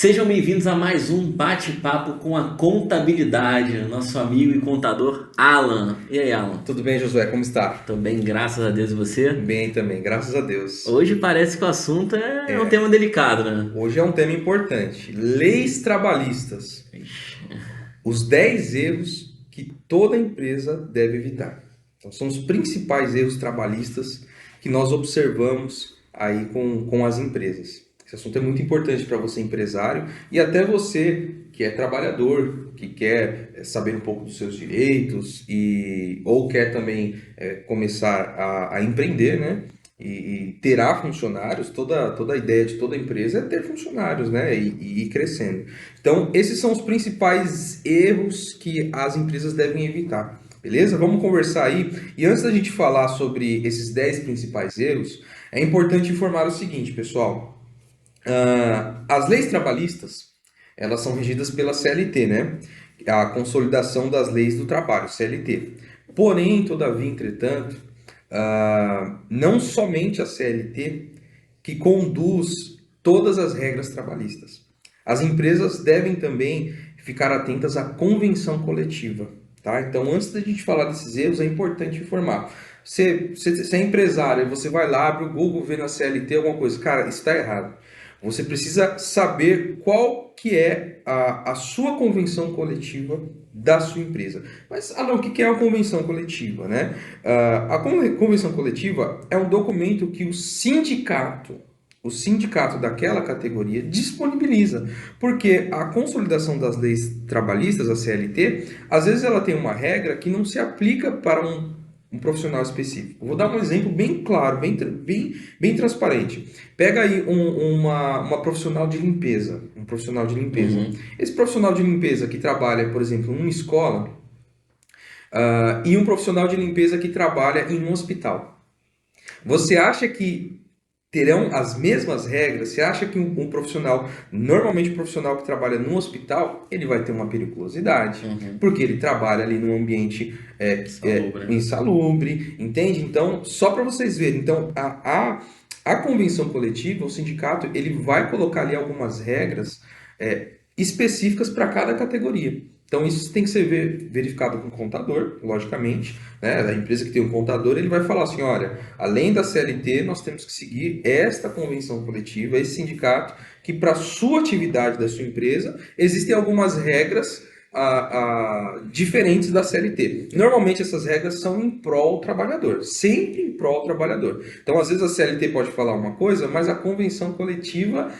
Sejam bem-vindos a mais um bate-papo com a contabilidade, nosso amigo e contador Alan. E aí, Alan? Tudo bem, Josué? Como está? Tô bem, graças a Deus, e você? Bem também, graças a Deus. Hoje parece que o assunto é um tema delicado, né? Hoje é um tema importante: leis trabalhistas. Os 10 erros que toda empresa deve evitar. Então, são os principais erros trabalhistas que nós observamos aí com as empresas. Esse assunto é muito importante para você, empresário, e até você que é trabalhador, que quer saber um pouco dos seus direitos ou quer também começar a empreender, né? E terá funcionários. Toda a ideia de toda empresa é ter funcionários, né? E ir crescendo. Então, esses são os principais erros que as empresas devem evitar. Beleza? Vamos conversar aí. E antes da gente falar sobre esses 10 principais erros, é importante informar o seguinte, pessoal. As leis trabalhistas, elas são regidas pela CLT, né? A Consolidação das Leis do Trabalho, CLT. Porém, todavia, entretanto, não somente a CLT que conduz todas as regras trabalhistas. As empresas devem também ficar atentas à convenção coletiva. Tá? Então, antes da gente falar desses erros, é importante informar. Você é empresário, você vai lá, abre o Google, vê na CLT alguma coisa. Cara, isso está errado. Você precisa saber qual que é a sua convenção coletiva da sua empresa. Mas, não, o que é a convenção coletiva, né? A convenção coletiva é um documento que o sindicato daquela categoria disponibiliza, porque a consolidação das leis trabalhistas, a CLT, às vezes ela tem uma regra que não se aplica para um profissional específico. Vou dar um exemplo bem claro, bem transparente. Pega aí uma profissional de limpeza, um profissional de limpeza. Uhum. Esse profissional de limpeza que trabalha, por exemplo, em uma escola, e um profissional de limpeza que trabalha em um hospital. Você acha que terão as mesmas regras? Você acha que um profissional, normalmente um profissional que trabalha num hospital, ele vai ter uma periculosidade, Uhum. porque ele trabalha ali num ambiente Salubre, né? insalubre, entende? Então, só para vocês verem, então a convenção coletiva, o sindicato, ele vai colocar ali algumas regras específicas para cada categoria. Então, isso tem que ser verificado com o contador, logicamente, né? A empresa que tem um contador, ele vai falar assim, olha, além da CLT, nós temos que seguir esta convenção coletiva, esse sindicato, que para a sua atividade da sua empresa, existem algumas regras diferentes da CLT. Normalmente essas regras são em prol do trabalhador, sempre em prol do trabalhador. Então, às vezes a CLT pode falar uma coisa, mas a convenção coletiva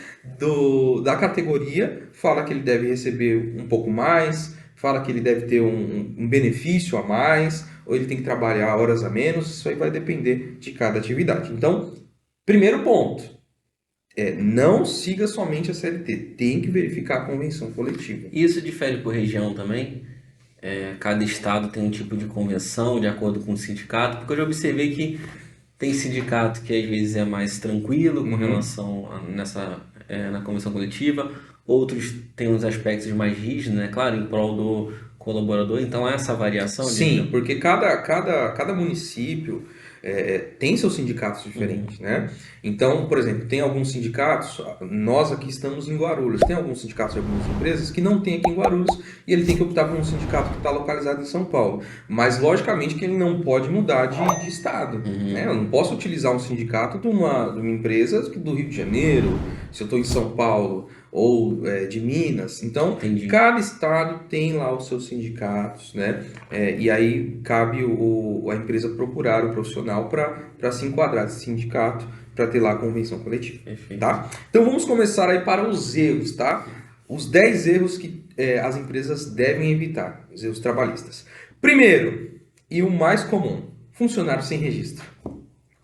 da categoria fala que ele deve receber um pouco mais, fala que ele deve ter um benefício a mais, ou ele tem que trabalhar horas a menos. Isso aí vai depender de cada atividade. Então, primeiro ponto, não siga somente a CLT, tem que verificar a convenção coletiva. E isso difere por região também? Cada estado tem um tipo de convenção de acordo com o sindicato, porque eu já observei que tem sindicato que às vezes é mais tranquilo com Uhum. relação na convenção coletiva, outros têm uns aspectos mais rígidos, né? Claro, em prol do colaborador, então há essa variação Sim, de. porque cada município tem seus sindicatos Uhum. diferentes, né? Então, por exemplo, tem alguns sindicatos, nós aqui estamos em Guarulhos, tem alguns sindicatos de algumas empresas que não tem aqui em Guarulhos e ele tem que optar por um sindicato que está localizado em São Paulo. Mas, logicamente, que ele não pode mudar de estado, né? Eu Uhum. não posso utilizar um sindicato de uma empresa do Rio de Janeiro, se eu estou em São Paulo, ou de Minas. Então, Entendi. cada estado tem lá os seus sindicatos, né? E aí cabe a empresa procurar o profissional para se enquadrar nesse sindicato, para ter lá a convenção coletiva, Perfeito. tá? Então vamos começar aí para os erros, tá? Os 10 erros que as empresas devem evitar, os erros trabalhistas. Primeiro, e o mais comum, funcionário sem registro.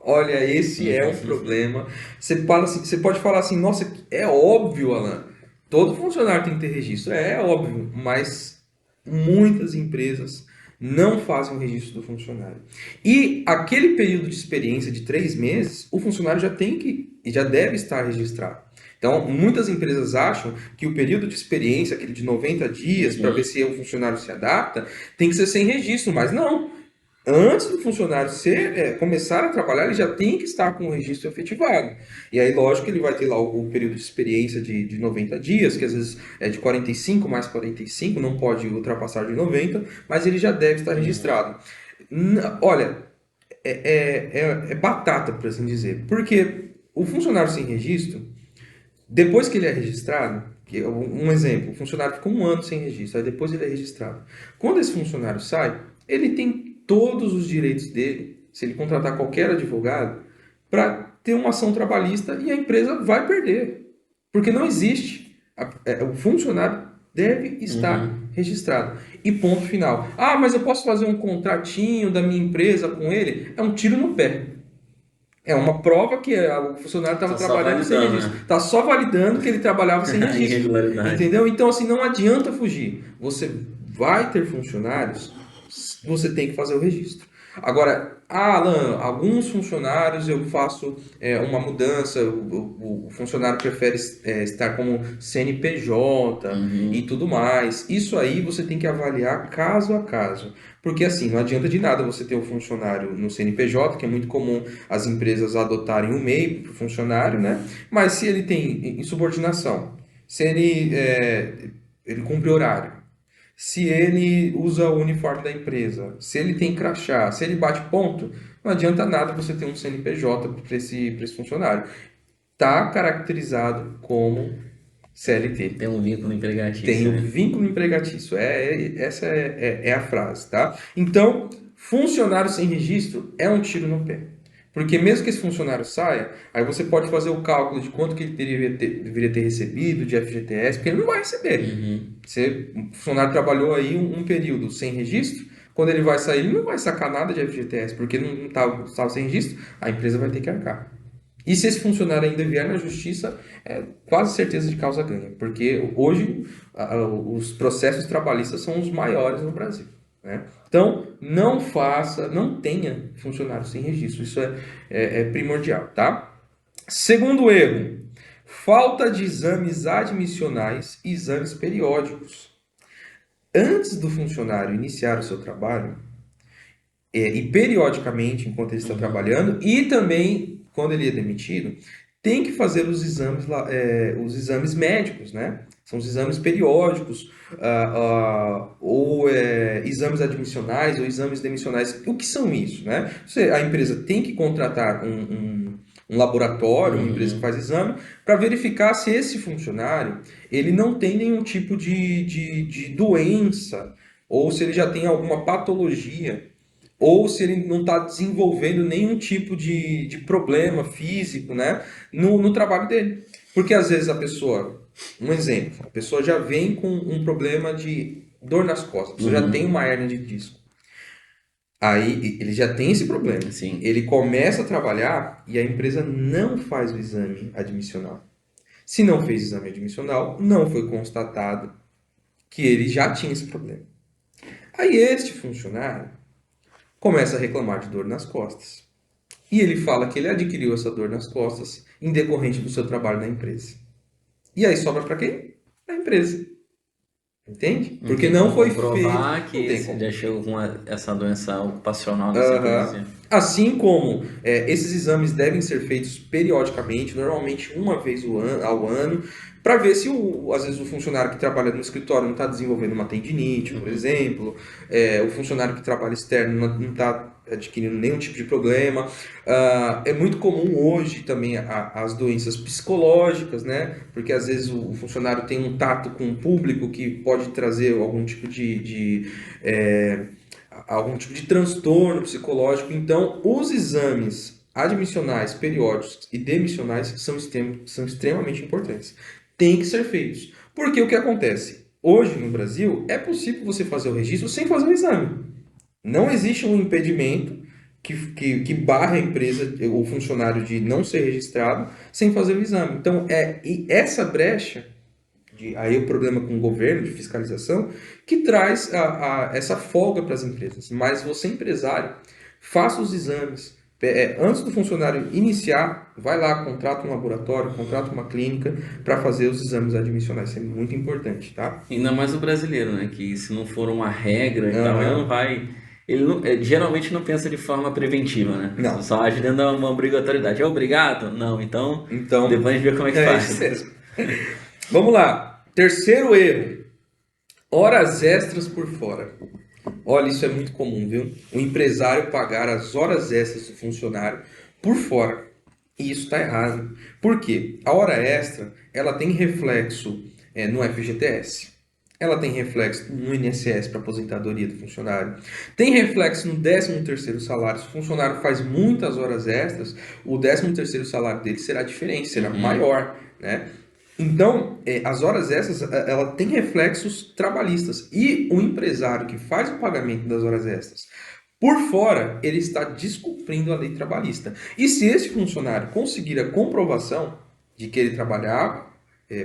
Olha, esse é um problema. Você pode falar assim, nossa, é óbvio, Alan. Todo funcionário tem que ter registro. É óbvio, mas muitas empresas não fazem o registro do funcionário. E aquele período de experiência de 3 meses, o funcionário já deve estar registrado. Então, muitas empresas acham que o período de experiência, aquele de 90 dias, para ver Uhum. se o funcionário se adapta, tem que ser sem registro, mas não. Antes do funcionário começar a trabalhar, ele já tem que estar com o registro efetivado. E aí, lógico que ele vai ter lá o período de experiência de 90 dias, que às vezes é de 45 mais 45, não pode ultrapassar de 90, mas ele já deve estar registrado. Olha, é batata, por assim dizer. Porque o funcionário sem registro, depois que ele é registrado, um exemplo, o funcionário ficou um ano sem registro, aí depois ele é registrado. Quando esse funcionário sai, ele tem todos os direitos dele, se ele contratar qualquer advogado, para ter uma ação trabalhista e a empresa vai perder. Porque não existe. O funcionário deve estar Uhum. registrado. E ponto final. Ah, mas eu posso fazer um contratinho da minha empresa com ele? É um tiro no pé. É uma prova que o funcionário estava Tá só trabalhando sem validando, registro. né? Está só validando que ele trabalhava sem A registro. irregularidade. Entendeu? Então, assim, não adianta fugir. Você vai ter funcionários, você tem que fazer o registro. Agora, Alan, alguns funcionários eu faço uma mudança, o funcionário prefere estar como CNPJ e Uhum. tudo mais. Isso aí você tem que avaliar caso a caso. Porque assim, não adianta de nada você ter um funcionário no CNPJ, que é muito comum as empresas adotarem o MEI para o funcionário, né? Mas se ele tem insubordinação, se ele cumpre horário, se ele usa o uniforme da empresa, se ele tem crachá, se ele bate ponto, não adianta nada você ter um CNPJ para esse funcionário. Está caracterizado como CLT. Tem um vínculo Tem empregatício, o né? vínculo empregatício. Essa é a frase, tá? Então, funcionário sem registro é um tiro no pé. Porque mesmo que esse funcionário saia, aí você pode fazer o cálculo de quanto que ele deveria ter recebido de FGTS, porque ele não vai receber. Uhum. O funcionário trabalhou aí um período sem registro, quando ele vai sair, ele não vai sacar nada de FGTS, porque não estava sem registro, a empresa vai ter que arcar. E se esse funcionário ainda vier na justiça, é quase certeza de causa ganha, porque hoje os processos trabalhistas são os maiores no Brasil, né? Então, não faça, não tenha funcionário sem registro, isso é primordial, tá? Segundo erro, falta de exames admissionais e exames periódicos. Antes do funcionário iniciar o seu trabalho, e periodicamente enquanto ele está Uhum. trabalhando e também quando ele é demitido, tem que fazer os exames médicos, né? São os exames periódicos, ou exames admissionais ou exames demissionais. O que são isso, né? A empresa tem que contratar um laboratório, uma empresa que Uhum. faz exame, para verificar se esse funcionário ele não tem nenhum tipo de doença ou se ele já tem alguma patologia ou se ele não está desenvolvendo nenhum tipo de problema físico, né, no trabalho dele. Porque às vezes a pessoa, um exemplo, a pessoa já vem com um problema de dor nas costas, a pessoa já tem Uhum. uma hérnia de disco. Aí ele já tem esse problema. Sim. Ele começa a trabalhar e a empresa não faz o exame admissional. Se não fez exame admissional, não foi constatado que ele já tinha esse problema. Aí este funcionário começa a reclamar de dor nas costas. E ele fala que ele adquiriu essa dor nas costas em decorrente do seu trabalho na empresa. E aí sobra para quem? Para a empresa. Entende? Não Porque tem não como foi feito. comprovar Não que tem esse como. já chegou com essa doença ocupacional, né? Assim por Aham. dizer. Assim como esses exames devem ser feitos periodicamente, normalmente uma vez ao ano, para ver se às vezes o funcionário que trabalha no escritório não está desenvolvendo uma tendinite, por Uhum. exemplo, o funcionário que trabalha externo não está adquirindo nenhum tipo de problema. É muito comum hoje também as doenças psicológicas, né? Porque às vezes o funcionário tem um tato com o público que pode trazer algum tipo eh, algum tipo de transtorno psicológico. Então, os exames admissionais, periódicos e demissionais são extremamente importantes. Tem que ser feitos. Porque o que acontece? Hoje no Brasil é possível você fazer o registro sem fazer o exame. Não existe um impedimento que barra a empresa ou funcionário de não ser registrado sem fazer o exame. Então, e essa brecha aí o problema com o governo de fiscalização, que traz essa folga para as empresas. Mas você, empresário, faça os exames. Antes do funcionário iniciar, vai lá, contrata um laboratório, contrata uma clínica para fazer os exames admissionais. Isso é muito importante, tá? Ainda mais o brasileiro, né? Que se não for uma regra e tal, ele não Aham. vai. ele geralmente não pensa de forma preventiva, né? Não. Só age dentro de uma obrigatoriedade. É obrigado? Não. Então, Então, depois a gente vê como é que é faz. isso mesmo. Vamos lá. Terceiro erro. Horas extras por fora. Olha, isso é muito comum, viu? O empresário pagar as horas extras do funcionário por fora. E isso está errado. Por quê? A hora extra, ela tem reflexo no FGTS. Ela tem reflexo no INSS para aposentadoria do funcionário. Tem reflexo no 13º salário. Se o funcionário faz muitas horas extras, o 13º salário dele será diferente, será maior, né? Então, as horas extras, ela tem reflexos trabalhistas. E o empresário que faz o pagamento das horas extras por fora, ele está descumprindo a lei trabalhista. E se esse funcionário conseguir a comprovação de que ele trabalhava,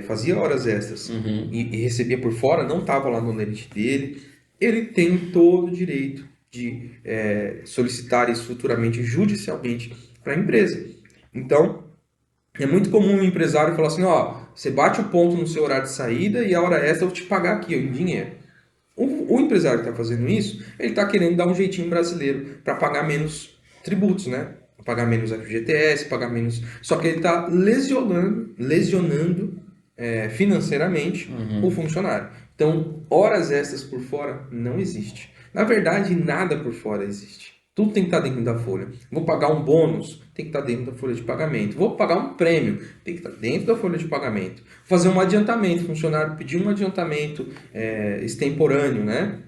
fazia horas extras e recebia por fora, não estava lá no limite dele, ele tem todo o direito de solicitar isso futuramente judicialmente para a empresa. Então, é muito comum um empresário falar assim, ó, você bate o ponto no seu horário de saída e a hora extra eu vou te pagar aqui, ó, em dinheiro. O empresário que está fazendo isso, ele está querendo dar um jeitinho brasileiro para pagar menos tributos, né? Pagar menos FGTS, pagar menos... Só que ele está lesionando financeiramente o funcionário. Então, horas extras por fora não existe. Na verdade, nada por fora existe. Tudo tem que estar dentro da folha. Vou pagar um bônus, tem que estar dentro da folha de pagamento. Vou pagar um prêmio, tem que estar dentro da folha de pagamento. Fazer um adiantamento, o funcionário pedir um adiantamento extemporâneo, né?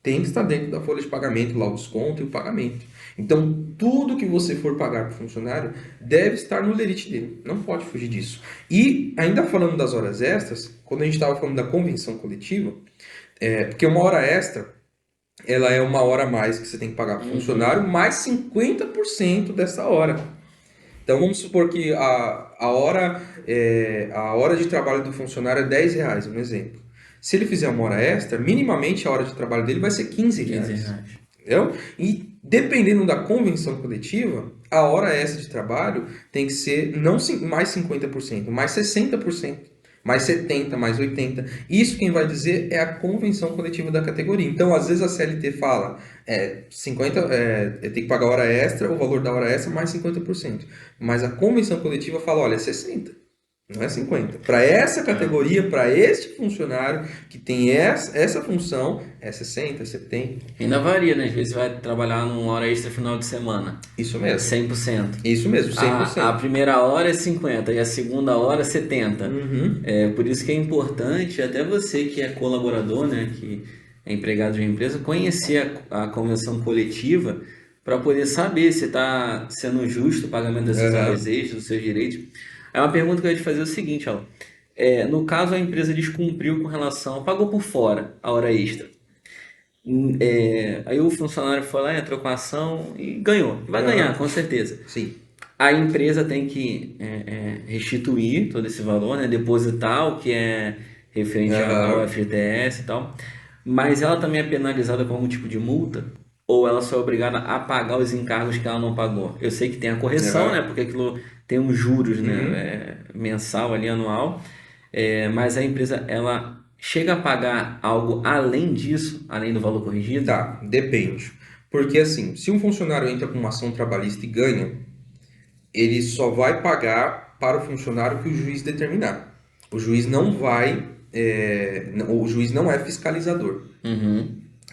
Tem que estar dentro da folha de pagamento, lá o desconto e o pagamento. Então, tudo que você for pagar para o funcionário deve estar no lerite dele. Não pode fugir disso. E, ainda falando das horas extras, quando a gente estava falando da convenção coletiva, porque uma hora extra, ela é uma hora a mais que você tem que pagar para o funcionário, mais 50% dessa hora. Então, vamos supor que a hora de trabalho do funcionário é R$ 10, um exemplo. Se ele fizer uma hora extra, minimamente a hora de trabalho dele vai ser R$ 15. 15 reais. Entendeu? E dependendo da convenção coletiva, a hora extra de trabalho tem que ser não mais 50%, mais 60%, mais 70%, mais 80%. Isso quem vai dizer é a convenção coletiva da categoria. Então, às vezes a CLT fala 50, tem que pagar hora extra, o valor da hora extra mais 50%. Mas a convenção coletiva fala, olha, é 60%. Não é 50. Para essa categoria, para este funcionário que tem essa função, é 60, 70. Ainda varia, né? Às vezes vai trabalhar numa hora extra final de semana. Isso mesmo. 100%. Isso mesmo, 100%. A primeira hora é 50% e a segunda hora é 70%. Por isso que é importante, até você que é colaborador, né? Que é empregado de uma empresa, conhecer a convenção coletiva para poder saber se está sendo justo o pagamento dessas horas extras, dos seus direitos. É uma pergunta que eu ia te fazer o seguinte, ó. No caso, a empresa descumpriu com relação, pagou por fora a hora extra. Aí o funcionário foi lá, entrou com a ação e ganhou. Vai ganhar, com certeza. Sim. A empresa tem que restituir todo esse valor, né? Depositar o que é referente ao FGTS e tal. Mas ela também é penalizada com algum tipo de multa? Ou ela só é obrigada a pagar os encargos que ela não pagou? Eu sei que tem a correção, né? Porque aquilo tem uns juros, né? Mensal ali, anual. Mas a empresa, ela chega a pagar algo além disso, além do valor corrigido? Tá, depende. Porque assim, se um funcionário entra com uma ação trabalhista e ganha, ele só vai pagar para o funcionário que o juiz determinar. O juiz não vai, o juiz não é fiscalizador.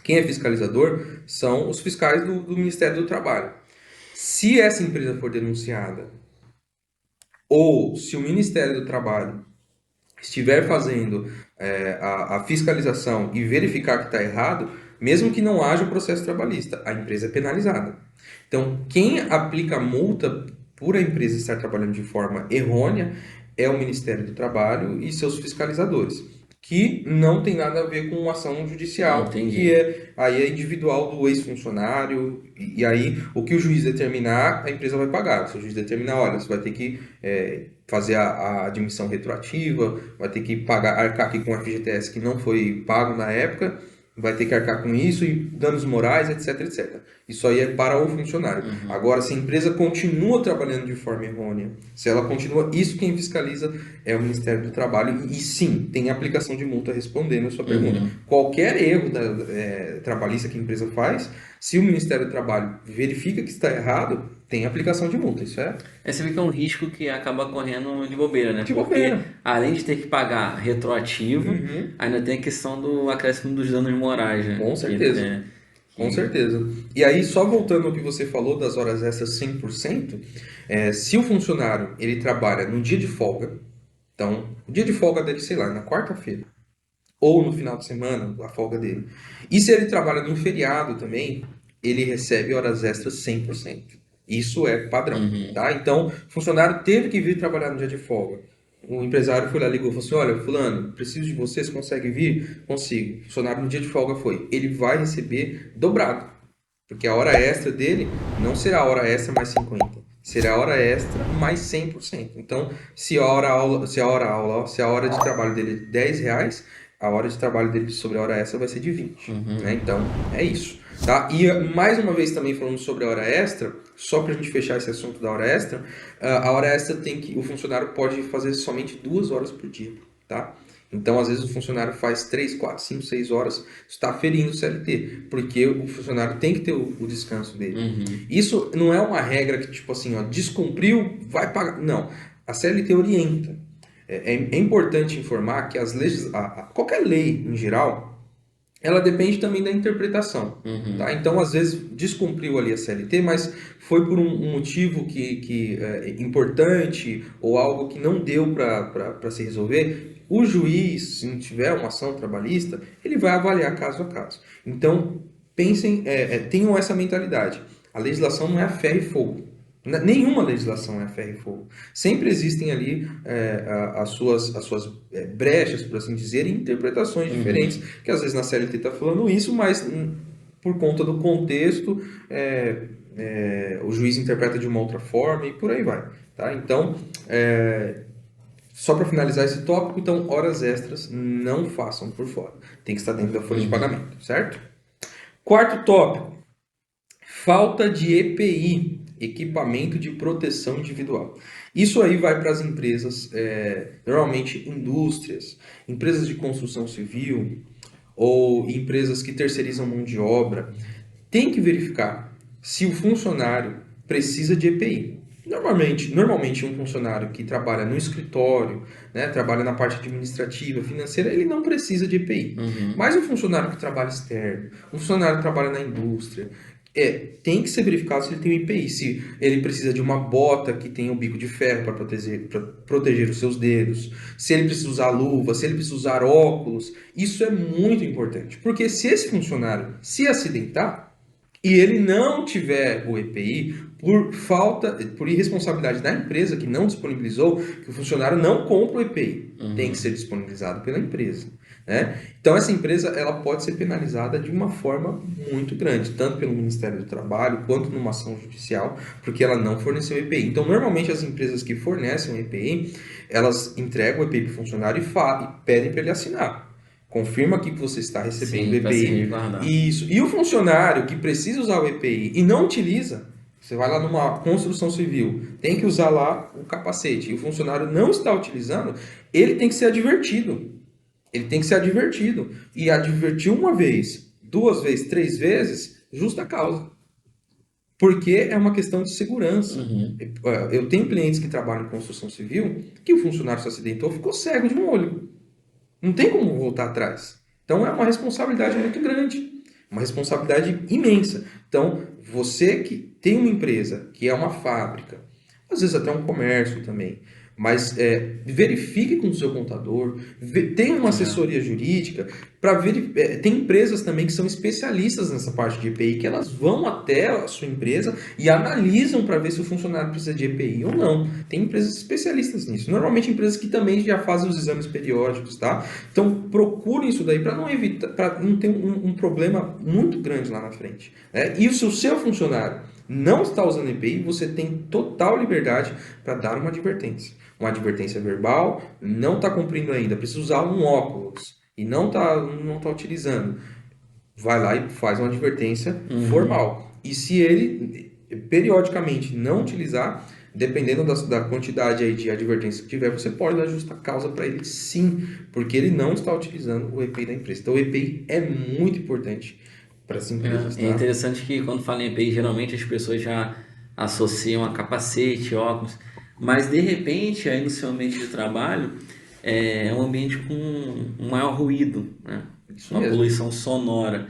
Quem é fiscalizador são os fiscais do Ministério do Trabalho. Se essa empresa for denunciada, ou se o Ministério do Trabalho estiver fazendo a fiscalização e verificar que está errado, mesmo que não haja processo trabalhista, a empresa é penalizada. Então, quem aplica multa por a empresa estar trabalhando de forma errônea é o Ministério do Trabalho e seus fiscalizadores, que não tem nada a ver com ação judicial, que aí é individual do ex-funcionário, e aí o que o juiz determinar, a empresa vai pagar. Se o juiz determinar, olha, você vai ter que fazer a admissão retroativa, vai ter que arcar aqui com o FGTS que não foi pago na época, vai ter que arcar com isso e danos morais, etc, etc. Isso aí é para o funcionário. Agora, se a empresa continua trabalhando de forma errônea, se ela continua, isso quem fiscaliza é o Ministério do Trabalho e sim, tem aplicação de multa respondendo a sua pergunta. Qualquer erro trabalhista que a empresa faz, se o Ministério do Trabalho verifica que está errado, tem aplicação de multa, isso é Você vê que é um risco que acaba correndo de bobeira, né? de Porque bobeira. além de ter que pagar retroativo, Uhum. ainda tem a questão do acréscimo dos danos morais, né? Com certeza. Com Que- certeza. E aí, só voltando ao que você falou das horas extras 100%, se o funcionário ele trabalha no dia de folga, então, o dia de folga dele, sei lá, na quarta-feira, ou no final de semana, a folga dele. E se ele trabalha no feriado também, ele recebe horas extras 100%. Isso é padrão, Uhum. tá? Então, o funcionário teve que vir trabalhar no dia de folga. O empresário foi lá, ligou e falou assim: olha, fulano, preciso de você, você consegue vir? Consigo. O funcionário no dia de folga foi. Ele vai receber dobrado, porque a hora extra dele não será a hora extra mais 50, será a hora extra mais 100%. Então, se a hora de trabalho dele é R$ 10, a hora de trabalho dele sobre a hora extra vai ser de 20, né? Então, é isso, tá? E mais uma vez também falando sobre a hora extra, só para a gente fechar esse assunto da hora extra, a hora extra o funcionário pode fazer somente 2 horas por dia, tá? Então, às vezes, o funcionário faz 3, 4, 5, 6 horas, está ferindo o CLT, porque o funcionário tem que ter o descanso dele. Isso não é uma regra que, tipo assim, ó, descumpriu, vai pagar. Não. A CLT orienta. É importante informar que as leis, qualquer lei em geral, ela depende também da interpretação. Tá? Então, às vezes, descumpriu ali a CLT, mas foi por um motivo que é importante ou algo que não deu para se resolver. O juiz, se não tiver uma ação trabalhista, ele vai avaliar caso a caso. Então, pensem, tenham essa mentalidade. A legislação não é a ferro e fogo. Nenhuma legislação é a ferro e fogo. Sempre existem ali as suas brechas, por assim dizer, e interpretações diferentes, que às vezes na CLT está falando isso, mas por conta do contexto, o juiz interpreta de uma outra forma e por aí vai. Tá? Então, só para finalizar esse tópico, então, horas extras não façam por fora. Tem que estar dentro da folha de pagamento, certo? Quarto tópico, falta de EPI, equipamento de proteção individual. Isso aí vai para as empresas, normalmente indústrias, empresas de construção civil ou empresas que terceirizam mão de obra. Tem que verificar se o funcionário precisa de EPI. Normalmente um funcionário que trabalha no escritório, né, trabalha na parte administrativa, financeira, ele não precisa de EPI. Mas um funcionário que trabalha externo, um funcionário que trabalha na indústria, tem que ser verificado se ele tem um EPI, se ele precisa de uma bota que tenha o bico de ferro para proteger os seus dedos, se ele precisa usar luva, se ele precisa usar óculos. Isso é muito importante, porque se esse funcionário se acidentar, e ele não tiver o EPI por irresponsabilidade da empresa que não disponibilizou, que o funcionário não compra o EPI, tem que ser disponibilizado pela empresa, né? Então essa empresa ela pode ser penalizada de uma forma muito grande, tanto pelo Ministério do Trabalho quanto numa ação judicial, porque ela não forneceu o EPI. Então normalmente as empresas que fornecem o EPI, elas entregam o EPI para o funcionário e pedem para ele assinar. Confirma aqui que você está recebendo o Sim, para se EPI. resguardar. Isso. E o funcionário que precisa usar o EPI e não utiliza, você vai lá numa construção civil, tem que usar lá o capacete, e o funcionário não está utilizando, ele tem que ser advertido. Ele tem que ser advertido. E advertir uma vez, 2 vezes, 3 vezes, justa causa. Porque é uma questão de segurança. Eu tenho clientes que trabalham em construção civil que o funcionário se acidentou, ficou cego de um olho. Não tem como voltar atrás. Então é uma responsabilidade muito grande, uma responsabilidade imensa. Então, você que tem uma empresa, que é uma fábrica, às vezes até um comércio também, mas verifique com o seu contador, tenha uma assessoria jurídica para ver. Tem empresas também que são especialistas nessa parte de EPI, que elas vão até a sua empresa e analisam para ver se o funcionário precisa de EPI ou não. Tem empresas especialistas nisso. Normalmente empresas que também já fazem os exames periódicos, tá? Então procurem isso daí para não evitar, para não ter um problema muito grande lá na frente, né? E se o seu funcionário não está usando EPI, você tem total liberdade para dar uma advertência. Uma advertência verbal, não está cumprindo ainda, precisa usar um óculos e não tá utilizando. vai lá e faz uma advertência Uhum. formal. E se ele periodicamente não utilizar, dependendo da quantidade aí de advertência que tiver, você pode dar justa causa para ele sim, porque ele não está utilizando o EPI da empresa. Então o EPI é muito importante para as empresas, É tá? interessante que quando fala em EPI, geralmente as pessoas já associam a capacete, óculos, mas de repente aí no seu ambiente de trabalho é um ambiente com um maior ruído, né? Isso Uma mesmo. poluição sonora.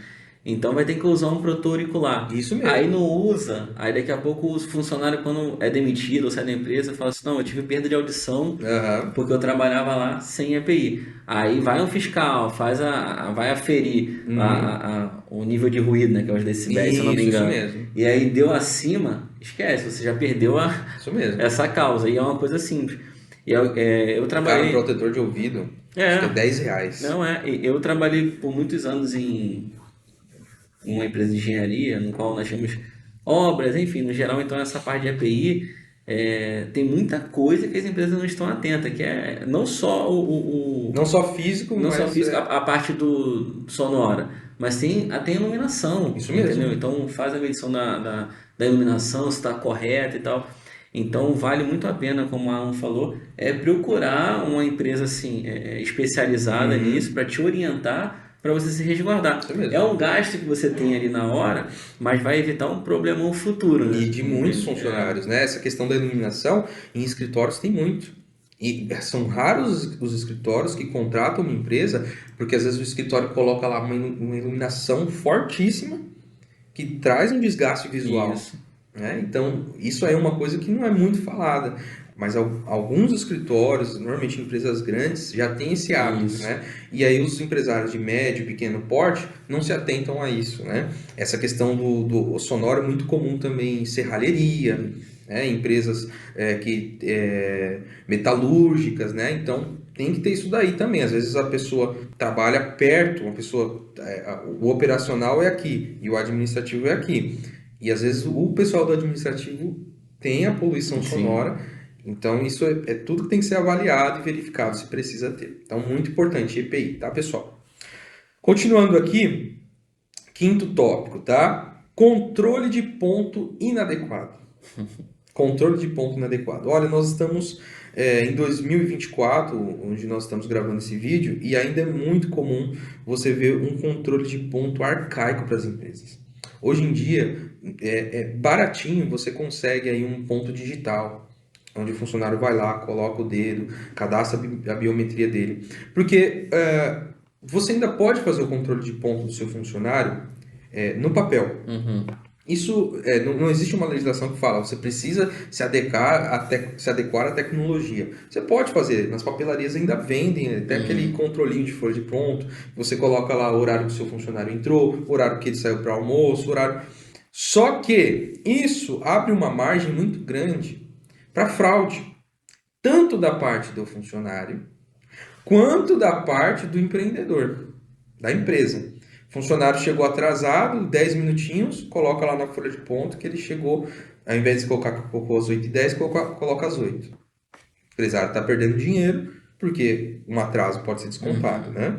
Então vai ter que usar um protetor auricular. Isso Aí mesmo. não usa, aí daqui a pouco o funcionário quando é demitido ou sai da empresa fala assim, não, eu tive perda de audição Aham. porque eu trabalhava lá sem EPI. Aí vai um fiscal, vai aferir Uhum. o nível de ruído, né, que é os decibéis, se eu não me Isso engano. mesmo. E aí deu acima, esquece, você já perdeu Isso mesmo. essa causa. E é uma coisa simples. E eu Cara, um trabalhei. protetor de ouvido, acho que é É, R$ 10. não é. Eu trabalhei por muitos anos em uma empresa de engenharia, no qual nós tínhamos obras, enfim, no geral, então essa parte de API tem muita coisa que as empresas não estão atentas, que é não só Não só físico, não só mas física, a parte do sonora, mas tem iluminação, isso entendeu? mesmo. Então faz a medição da iluminação, se está correta e tal. Então vale muito a pena, como a Alan falou, procurar uma empresa assim especializada nisso Uhum. para te orientar para você se resguardar. Isso É mesmo. um gasto que você tem ali na hora, mas vai evitar um problemão futuro, E né? de muitos Entende? funcionários, né? Essa questão da iluminação em escritórios tem muito. E são raros os escritórios que contratam uma empresa, porque às vezes o escritório coloca lá uma iluminação fortíssima que traz um desgaste visual, Isso. né? Então, isso é uma coisa que não é muito falada, mas alguns escritórios, normalmente empresas grandes, já têm esse hábito, Isso. né? E aí os empresários de médio e pequeno porte não se atentam a isso, né? Essa questão do sonoro é muito comum também em serralheria, né? Empresas metalúrgicas, né? Então, tem que ter isso daí também. Às vezes a pessoa trabalha perto, uma pessoa, o operacional é aqui e o administrativo é aqui. E às vezes o pessoal do administrativo tem a poluição Sim. sonora, então isso é tudo que tem que ser avaliado e verificado se precisa ter. Então, muito importante, EPI, tá, pessoal? Continuando aqui, quinto tópico, tá? Controle de ponto inadequado. Controle de ponto inadequado. Olha, nós estamos em 2024, onde nós estamos gravando esse vídeo, e ainda é muito comum você ver um controle de ponto arcaico para as empresas. Hoje em dia, é baratinho, você consegue aí um ponto digital, onde o funcionário vai lá, coloca o dedo, cadastra a biometria dele. Porque você ainda pode fazer o controle de ponto do seu funcionário no papel. Uhum. Isso não existe uma legislação que fala, você precisa se adequar à tecnologia. Você pode fazer, nas papelarias ainda vendem até aquele Uhum. controlinho de folha de ponto, você coloca lá o horário que o seu funcionário entrou, o horário que ele saiu para almoço, o horário. Só que isso abre uma margem muito grande para fraude, tanto da parte do funcionário quanto da parte do empreendedor, da empresa. O funcionário chegou atrasado, 10 minutinhos, coloca lá na folha de ponto que ele chegou, ao invés de colocar que colocou às 8h10, coloca às 8. O empresário está perdendo dinheiro, porque um atraso pode ser descontado, Uhum. né?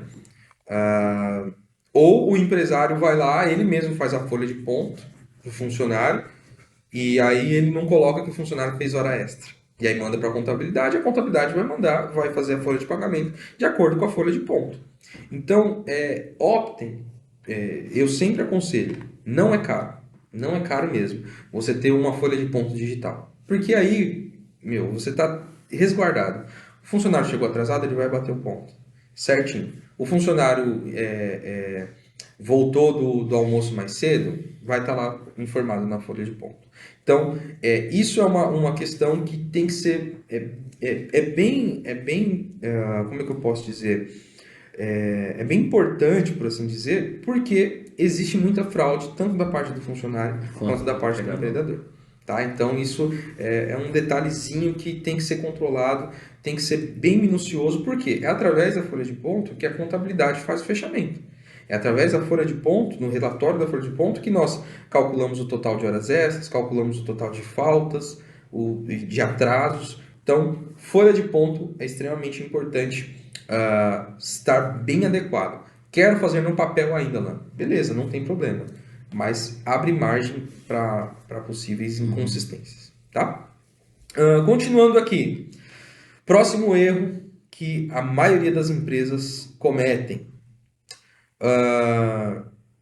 Ou o empresário vai lá, ele mesmo faz a folha de ponto do funcionário, e aí ele não coloca que o funcionário fez hora extra. E aí manda para a contabilidade vai mandar, vai fazer a folha de pagamento de acordo com a folha de ponto. Então, optem, eu sempre aconselho, não é caro, não é caro mesmo, você ter uma folha de ponto digital. Porque aí, meu, você está resguardado. O funcionário chegou atrasado, ele vai bater o ponto. Certinho. O funcionário voltou do almoço mais cedo, vai estar lá informado na folha de ponto. Então, isso é uma questão que tem que ser. Como é que eu posso dizer? É bem importante, por assim dizer, porque existe muita fraude, tanto da parte do funcionário Quanto quanto da do parte do empregador. empreendedor. Tá? Então, isso é um detalhezinho que tem que ser controlado, tem que ser bem minucioso, porque é através da folha de ponto que a contabilidade faz o fechamento. É através da folha de ponto, no relatório da folha de ponto, que nós calculamos o total de horas extras, calculamos o total de faltas, de atrasos. Então, folha de ponto é extremamente importante estar bem adequado. quero fazer no papel ainda, lá. Beleza, não tem problema. Mas abre margem para possíveis inconsistências, tá? Continuando aqui. Próximo erro que a maioria das empresas cometem.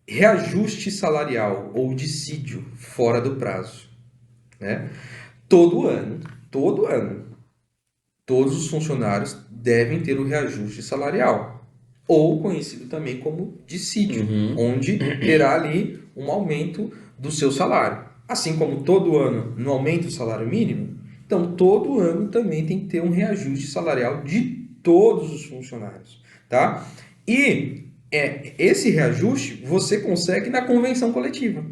Reajuste salarial ou dissídio fora do prazo, né? Todo ano, todos os funcionários devem ter o reajuste salarial, ou conhecido também como dissídio, onde terá ali um aumento do seu salário. Assim como todo ano não aumenta o salário mínimo, então todo ano também tem que ter um reajuste salarial de todos os funcionários, tá? E esse reajuste você consegue na convenção coletiva.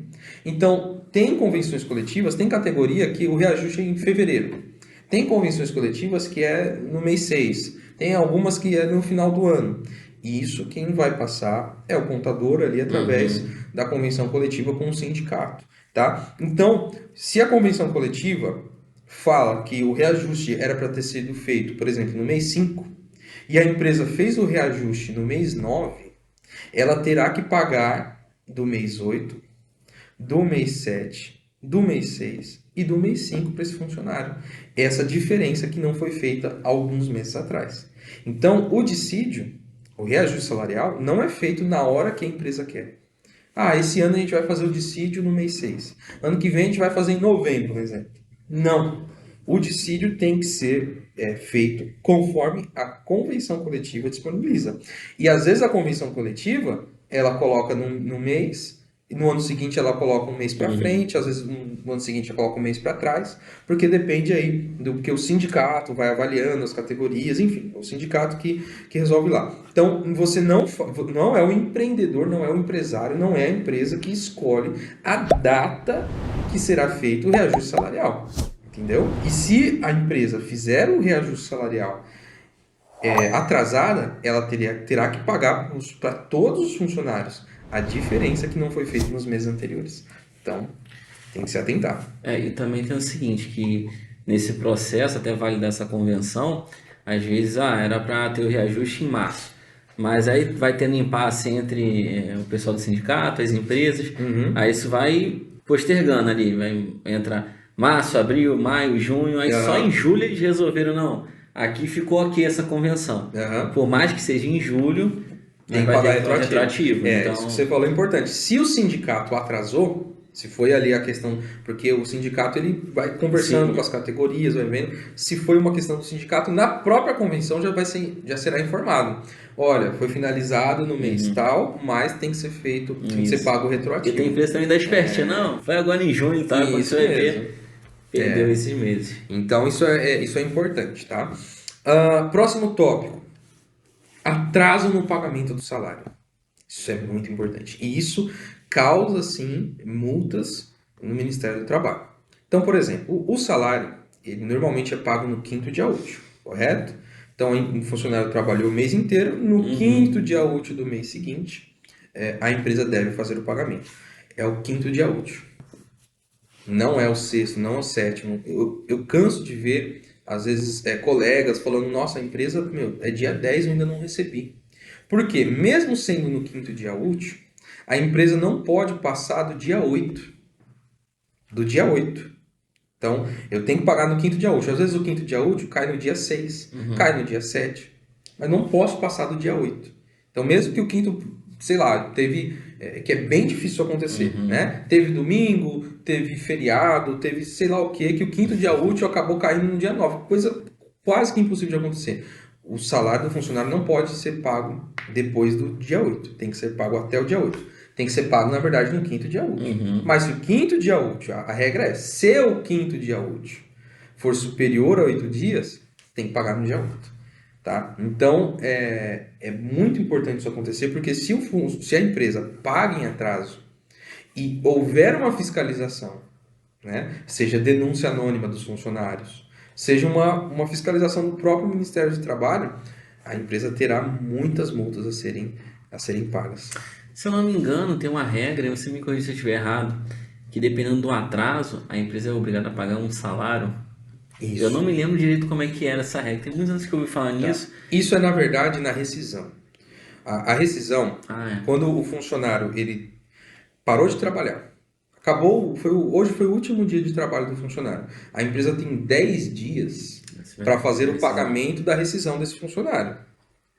Então, tem convenções coletivas, tem categoria que o reajuste é em fevereiro. Tem convenções coletivas que é no mês 6. Tem algumas que é no final do ano. E isso quem vai passar é o contador ali através da convenção coletiva com o sindicato, tá? Então, se a convenção coletiva fala que o reajuste era para ter sido feito, por exemplo, no mês 5, e a empresa fez o reajuste no mês 9, ela terá que pagar do mês 8, do mês 7, do mês 6 e do mês 5 para esse funcionário. Essa diferença que não foi feita alguns meses atrás. Então, o dissídio, o reajuste salarial, não é feito na hora que a empresa quer. Esse ano a gente vai fazer o dissídio no mês 6. Ano que vem a gente vai fazer em novembro, por exemplo. Não. O dissídio tem que ser feito conforme a convenção coletiva disponibiliza. E às vezes a convenção coletiva, ela coloca no mês, e no ano seguinte ela coloca um mês para frente, às vezes no ano seguinte ela coloca um mês para trás, porque depende aí do que o sindicato vai avaliando as categorias, enfim, o sindicato que resolve lá. Então, você não é o empreendedor, não é o empresário, não é a empresa que escolhe a data que será feito o reajuste salarial. Entendeu? E se a empresa fizer o reajuste salarial atrasada, ela terá que pagar para todos os funcionários a diferença que não foi feita nos meses anteriores. Então, tem que se atentar. E também tem o seguinte, que nesse processo, até validar essa convenção, às vezes, era para ter o reajuste em março. Mas aí vai tendo impasse entre o pessoal do sindicato, as empresas, aí isso vai postergando ali, vai entrar março, abril, maio, junho, aí só em julho eles resolveram, não, aqui ficou aqui essa convenção. Por mais que seja em julho, tem que pagar retroativo. Então... Isso que você falou é importante. Se o sindicato atrasou, se foi ali a questão, porque o sindicato ele vai conversando com as categorias, vai vendo, se foi uma questão do sindicato, na própria convenção já será informado. Olha, foi finalizado no mês tal, mas tem que ser feito, tem que ser pago retroativo. E tem empresa também da espertinha, não, foi agora em junho, tá? Isso vai ver, perdeu esses meses. Então isso é importante, tá? Próximo tópico. Atraso no pagamento do salário. Isso é muito importante. E isso causa, sim, multas no Ministério do Trabalho. Então, por exemplo, o salário, ele normalmente é pago no 5º dia útil, correto? Então, um funcionário trabalhou o mês inteiro, no 5º dia útil do mês seguinte, a empresa deve fazer o pagamento. É o 5º dia útil. Não é o 6º, não é o 7º. Eu canso de ver, às vezes, colegas falando, nossa, a empresa, é dia 10 eu ainda não recebi. Por quê? Mesmo sendo no 5º dia útil, a empresa não pode passar do dia 8. Do dia 8. Então, eu tenho que pagar no 5º dia útil. Às vezes o 5º dia útil cai no dia 6, cai no dia 7. Mas não posso passar do dia 8. Então, mesmo que o 5º, sei lá, teve... que é bem difícil acontecer, né? Teve domingo, teve feriado, teve sei lá o que o 5º dia útil acabou caindo no dia 9. Coisa quase que impossível de acontecer. O salário do funcionário não pode ser pago depois do dia 8. Tem que ser pago até o dia 8. Tem que ser pago, na verdade, no 5º dia útil. Mas se o 5º dia útil, a regra é, se o 5º dia útil for superior a 8 dias, tem que pagar no dia 8. Tá? Então, é muito importante isso acontecer, porque se a empresa paga em atraso e houver uma fiscalização, né, seja denúncia anônima dos funcionários, seja uma fiscalização do próprio Ministério do Trabalho, a empresa terá muitas multas a serem pagas. Se eu não me engano, tem uma regra, você me corrija se eu estiver errado, que dependendo do atraso, a empresa é obrigada a pagar um salário. Isso. Eu não me lembro direito como é que era essa regra. Tem muitos anos que eu ouvi falar nisso. Isso é, na verdade, na rescisão. A rescisão, Ah, quando o funcionário ele parou de trabalhar, acabou, hoje foi o último dia de trabalho do funcionário. A empresa tem 10 dias para fazer o rescisão. pagamento da rescisão desse funcionário.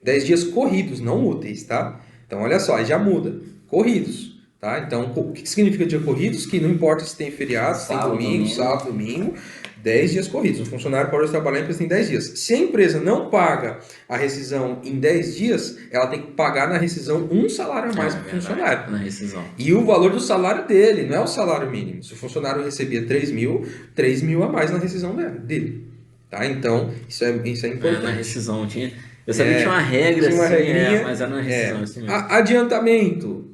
10 dias corridos, não úteis, tá? Então, olha só, aí já muda. Corridos, tá? Então, o que significa dia corridos? Que não importa se tem feriado, se tem Sábado, domingo, domingo. sábado, domingo, 10 dias corridos. O funcionário pode trabalhar, a empresa tem 10 dias. Se a empresa não paga a rescisão em 10 dias, ela tem que pagar na rescisão um salário a mais É para o verdade, funcionário. na rescisão. E o valor do salário dele, não é o salário mínimo. Se o funcionário recebia 3 mil a mais na rescisão dele. Tá? Então, isso é Na importante. rescisão tinha. Eu sabia que tinha uma regra Tinha uma assim, regrinha. mas era na rescisão, isso mesmo. Adiantamento,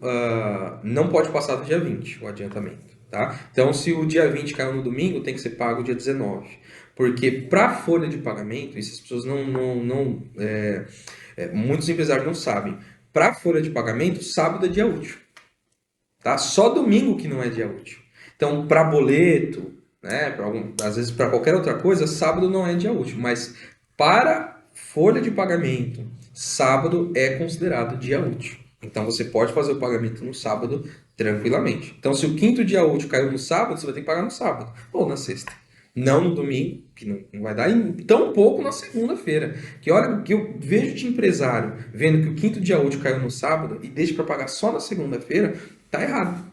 não pode passar do dia 20, o adiantamento, tá? Então, se o dia 20 caiu no domingo, tem que ser pago dia 19. Porque para folha de pagamento, isso as pessoas muitos empresários não sabem. Para folha de pagamento, sábado é dia útil, tá? Só domingo que não é dia útil. Então, para boleto, né, às vezes para qualquer outra coisa, sábado não é dia útil, mas para folha de pagamento, sábado é considerado dia útil. Então, você pode fazer o pagamento no sábado tranquilamente. Então, se o quinto dia útil caiu no sábado, você vai ter que pagar no sábado ou na sexta. Não no domingo, que não vai dar, e tão pouco na segunda-feira. Que olha, o que eu vejo de empresário vendo que o quinto dia útil caiu no sábado e deixa para pagar só na segunda-feira, tá errado.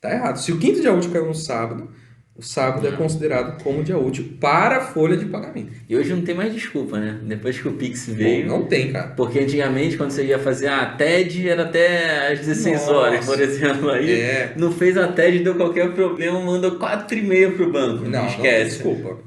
Tá errado. Se o quinto dia útil caiu no sábado, o sábado é considerado como dia útil para a folha de pagamento. E hoje não tem mais desculpa, né? Depois que o Pix Pô, veio. não tem, cara. Porque antigamente, quando você ia fazer a TED, era até às 16 horas, por Nossa. exemplo. Aí não fez a TED, deu qualquer problema, mandou 4,5 pro banco. Não tem Esquece. desculpa.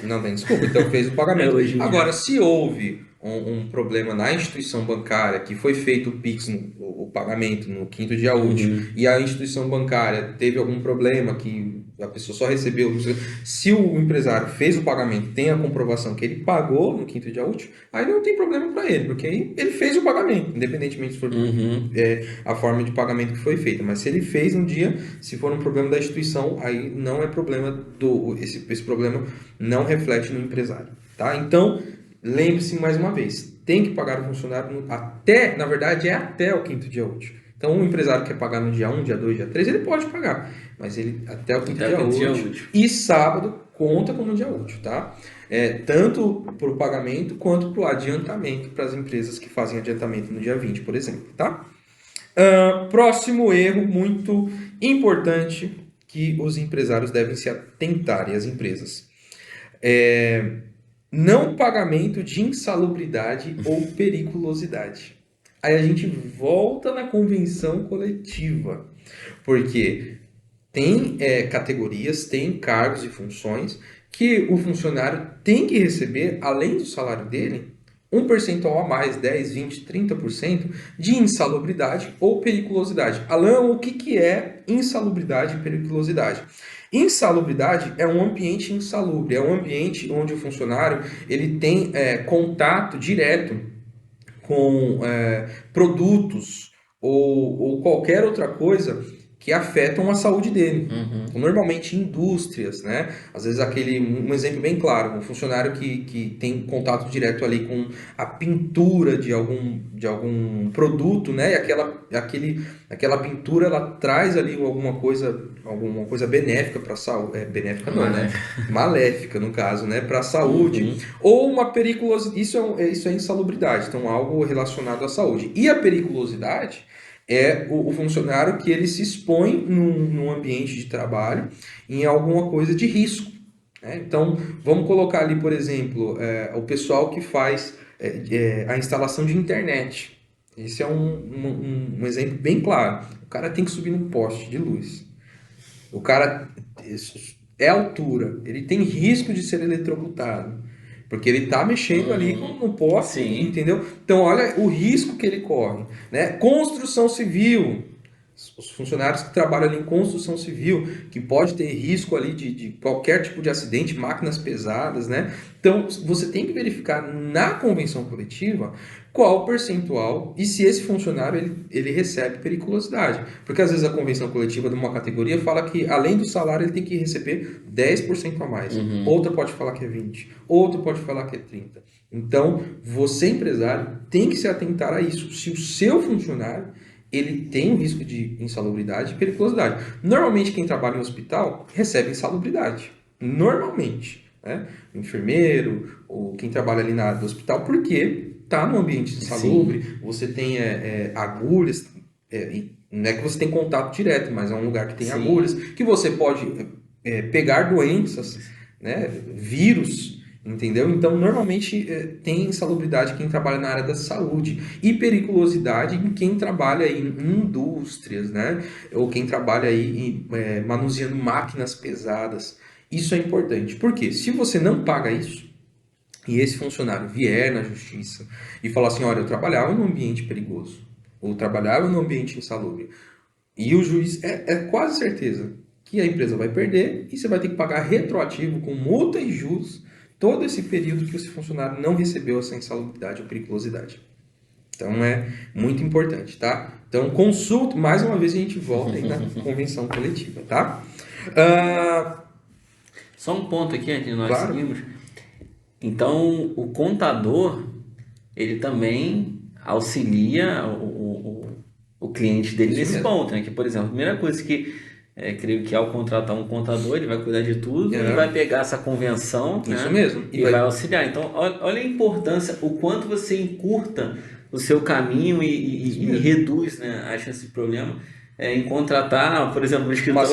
Não tem desculpa. Então fez o pagamento. Hoje em dia. Agora, se houve um problema na instituição bancária, que foi feito o Pix, o pagamento no quinto dia útil, e a instituição bancária teve algum problema que a pessoa só recebeu. Se o empresário fez o pagamento, tem a comprovação que ele pagou no quinto dia útil, aí não tem problema para ele, porque aí ele fez o pagamento, independentemente se for a forma de pagamento que foi feita. Mas se ele fez no dia, se for um problema da instituição, aí não é problema esse problema não reflete no empresário, tá? Então, lembre-se mais uma vez, tem que pagar o funcionário até, na verdade, é até o quinto dia útil. Então, o empresário quer pagar no dia 1, dia 2, dia 3, ele pode pagar, mas ele até o quinto dia útil. E sábado conta como dia útil, tá? Tanto para o pagamento quanto para o adiantamento para as empresas que fazem adiantamento no dia 20, por exemplo, tá? Próximo erro muito importante que os empresários devem se atentar, e as empresas. Não pagamento de insalubridade ou periculosidade. Aí a gente volta na convenção coletiva, porque tem categorias, tem cargos e funções que o funcionário tem que receber, além do salário dele, um percentual a mais, 10, 20, 30% de insalubridade ou periculosidade. Alan, o que é insalubridade e periculosidade? Insalubridade é um ambiente insalubre, é um ambiente onde o funcionário ele tem contato direto com produtos ou qualquer outra coisa que afetam a saúde dele. Então, normalmente indústrias, né? Às vezes um exemplo bem claro, um funcionário que tem contato direto ali com a pintura de algum produto, né? E aquela pintura ela traz ali alguma coisa benéfica para a saúde, benéfica não, né? Maléfica no caso, né? Para a saúde. Ou uma periculosidade, isso é insalubridade, então algo relacionado à saúde. E a periculosidade é o funcionário que ele se expõe num ambiente de trabalho em alguma coisa de risco, né? Então, vamos colocar ali, por exemplo, o pessoal que faz a instalação de internet. Esse é um exemplo bem claro. O cara tem que subir num poste de luz. O cara é altura, ele tem risco de ser eletrocutado. Porque ele está mexendo ali no poste, entendeu? Então, olha o risco que ele corre, né? Construção civil. Os funcionários que trabalham ali em construção civil, que pode ter risco ali de qualquer tipo de acidente, máquinas pesadas, né? Então, você tem que verificar na convenção coletiva qual o percentual e se esse funcionário ele recebe periculosidade. Porque às vezes a convenção coletiva de uma categoria fala que além do salário ele tem que receber 10% a mais. Outra pode falar que é 20%, outra pode falar que é 30%. Então, você empresário tem que se atentar a isso. Se o seu funcionário ele tem um risco de insalubridade e periculosidade. Normalmente, quem trabalha em hospital recebe insalubridade. Normalmente. Né? O enfermeiro, ou quem trabalha ali na área do hospital, porque está no ambiente insalubre, sim, você tem agulhas, não é que você tem contato direto, mas é um lugar que tem, sim, agulhas, que você pode pegar doenças, né? Vírus, entendeu? Então, normalmente tem insalubridade quem trabalha na área da saúde e periculosidade em quem trabalha em indústrias, né? Ou quem trabalha aí manuseando máquinas pesadas. Isso é importante, porque se você não paga isso e esse funcionário vier na justiça e falar assim, olha, eu trabalhava num ambiente perigoso, ou trabalhava num ambiente insalubre, e o juiz é quase certeza que a empresa vai perder e você vai ter que pagar retroativo com multa e juros todo esse período que esse funcionário não recebeu essa insalubridade ou periculosidade. Então é muito importante, tá? Então consulte, mais uma vez a gente volta aí na convenção coletiva, tá? Só um ponto aqui antes de nós, claro, seguirmos. Então o contador, ele também auxilia o cliente dele nesse ponto, né? Que, por exemplo, a primeira coisa que creio que ao contratar um contador, ele vai cuidar de tudo e vai pegar essa convenção, isso, né? Mesmo. E vai auxiliar. Então, olha a importância, o quanto você encurta o seu caminho e reduz, né, a chance de problema em contratar, por exemplo, um escritório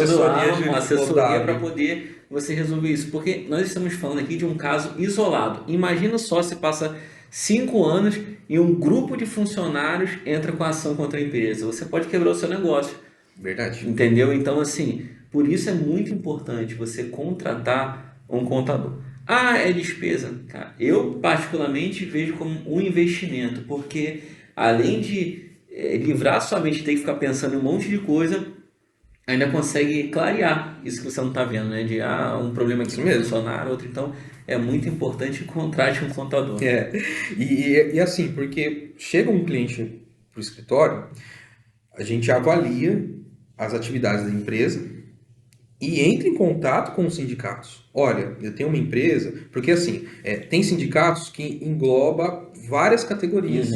uma assessoria para poder você resolver isso. Porque nós estamos falando aqui de um caso isolado. Imagina só se passa 5 anos e um grupo de funcionários entra com a ação contra a empresa. Você pode quebrar o seu negócio. Verdade. Entendeu? Então, assim, por isso é muito importante você contratar um contador. Ah, é despesa? Cara, eu particularmente vejo como um investimento, porque além de livrar sua mente de ter que ficar pensando em um monte de coisa, ainda consegue clarear isso que você não está vendo, né? De um problema aqui com o funcionário, outro. Então, é muito importante que contrate um contador. E assim, porque chega um cliente para o escritório, a gente avalia as atividades da empresa e entra em contato com os sindicatos. Olha, eu tenho uma empresa, porque assim, tem sindicatos que engloba várias categorias.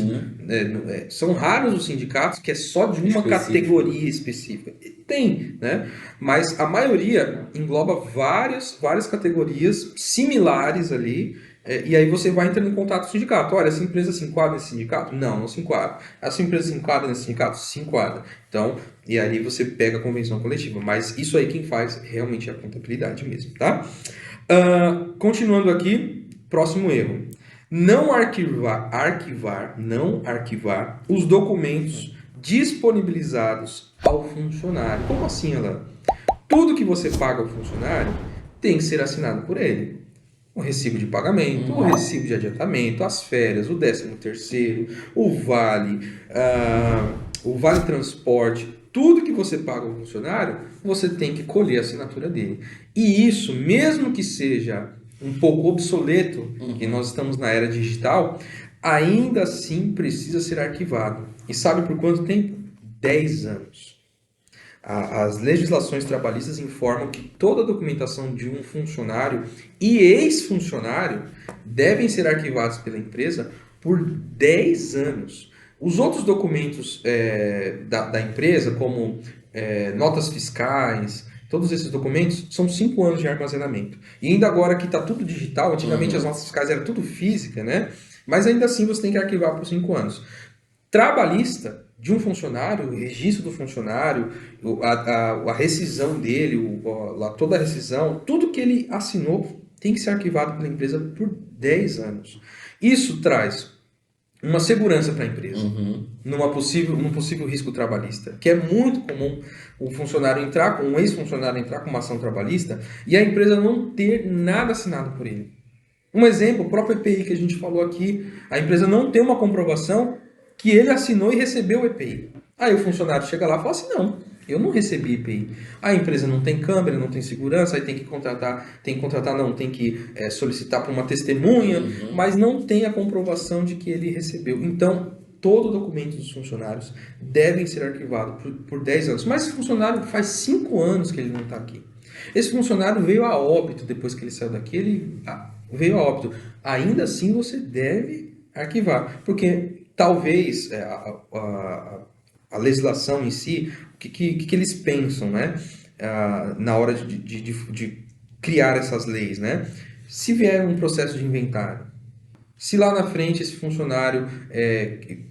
São raros os sindicatos que é só de uma categoria específica. Tem, né? Mas a maioria engloba várias categorias similares ali. E aí você vai entrando em contato com o sindicato. Olha, essa empresa se enquadra nesse sindicato? Não, não se enquadra. Essa empresa se enquadra nesse sindicato? Se enquadra. Então, e aí você pega a convenção coletiva. Mas isso aí quem faz realmente é a contabilidade mesmo, tá? Continuando aqui, próximo erro. Não arquivar os documentos disponibilizados ao funcionário. Como assim, Alan? Tudo que você paga ao funcionário tem que ser assinado por ele. O recibo de pagamento, o recibo de adiantamento, as férias, o 13º, o vale transporte, tudo que você paga ao funcionário, você tem que colher a assinatura dele. E isso, mesmo que seja um pouco obsoleto, e nós estamos na era digital, ainda assim precisa ser arquivado. E sabe por quanto tempo? 10 anos. As legislações trabalhistas informam que toda a documentação de um funcionário e ex-funcionário devem ser arquivados pela empresa por 10 anos. Os outros documentos da empresa, como notas fiscais, todos esses documentos, são 5 anos de armazenamento. E ainda agora que está tudo digital, antigamente as notas fiscais eram tudo física, né? Mas ainda assim você tem que arquivar por 5 anos. Trabalhista de um funcionário, o registro do funcionário, a rescisão dele, toda a rescisão, tudo que ele assinou tem que ser arquivado pela empresa por 10 anos. Isso traz uma segurança para a empresa, num possível risco trabalhista, que é muito comum um ex-funcionário entrar com uma ação trabalhista e a empresa não ter nada assinado por ele. Um exemplo, o próprio EPI que a gente falou aqui, a empresa não tem uma comprovação que ele assinou e recebeu o EPI. Aí o funcionário chega lá e fala assim, não, eu não recebi EPI. A empresa não tem câmera, não tem segurança, aí tem que contratar não, tem que solicitar para uma testemunha, Uhum. mas não tem a comprovação de que ele recebeu. Então, todo documento dos funcionários devem ser arquivados por 10 anos. Mas esse funcionário faz 5 anos que ele não está aqui. Esse funcionário veio a óbito depois que ele saiu daqui, veio a óbito. Ainda assim, você deve arquivar, porque talvez a legislação em si, o que eles pensam, né? Na hora de criar essas leis, né? Se vier um processo de inventário, se lá na frente esse funcionário